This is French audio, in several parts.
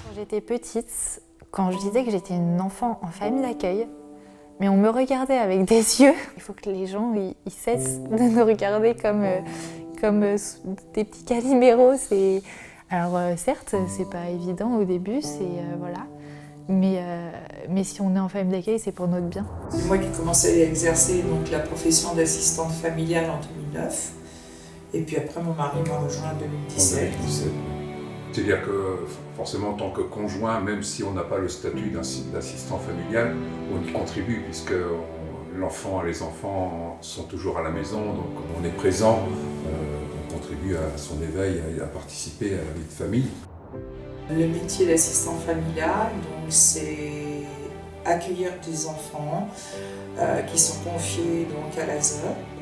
Quand j'étais petite, quand je disais que j'étais une enfant en famille d'accueil, mais on me regardait avec des yeux. Il faut que les gens ils cessent de nous regarder comme des petits caliméros. Alors certes, c'est pas évident au début, voilà. Mais si on est en famille d'accueil, c'est pour notre bien. C'est moi qui ai commencé à exercer donc, la profession d'assistante familiale en 2009. Et puis après, mon mari m'a rejoint en 2017. C'est-à-dire que forcément, en tant que conjoint, même si on n'a pas le statut d'assistant familial, on y contribue puisque les enfants sont toujours à la maison, donc on est présent, on contribue à son éveil, à participer à la vie de famille. Le métier d'assistant familial, c'est accueillir des enfants qui sont confiés donc, à l'ASE,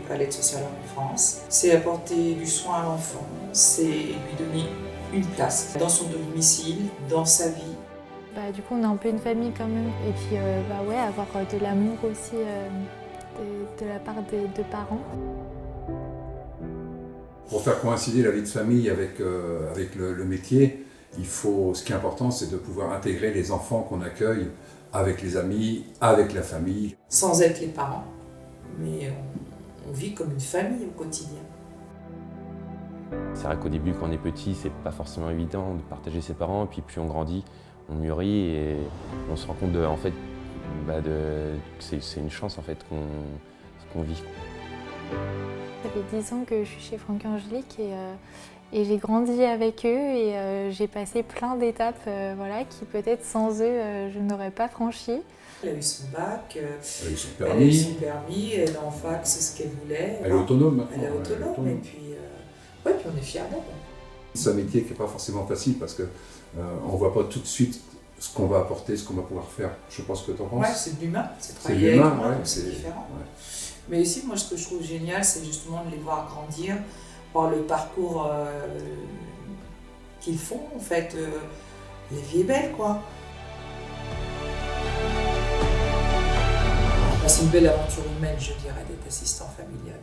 à l'aide sociale à l'enfance. C'est apporter du soin à l'enfant, c'est lui donner une place dans son domicile, dans sa vie. Du coup, on est un peu une famille quand même. Et puis, avoir de l'amour aussi de la part des deux parents. Pour faire coïncider la vie de famille avec le métier, ce qui est important, c'est de pouvoir intégrer les enfants qu'on accueille avec les amis, avec la famille. Sans être les parents, mais on vit comme une famille au quotidien. C'est vrai qu'au début, quand on est petit, c'est pas forcément évident de partager ses parents, et puis plus on grandit, on mûrit et on se rend compte que c'est une chance en fait qu'on vit. Ça fait 10 ans que je suis chez Franck Angélique et j'ai grandi avec eux et j'ai passé plein d'étapes qui peut-être sans eux je n'aurais pas franchi. Elle a eu son bac, elle a eu son permis, elle est en fac, c'est ce qu'elle voulait. Elle est autonome. Elle est autonome. Et puis on est fiers d'elle. C'est un métier qui n'est pas forcément facile parce qu'on ne voit pas tout de suite ce qu'on va apporter, ce qu'on va pouvoir faire. Je pense que tu en penses. Ouais, c'est de l'humain, c'est travailler avec l'humain, c'est différent. Ouais. Mais aussi, moi, ce que je trouve génial, c'est justement de les voir grandir, voir le parcours qu'ils font, en fait. La vie est belle, quoi. C'est une belle aventure humaine, je dirais, d'être assistant familial.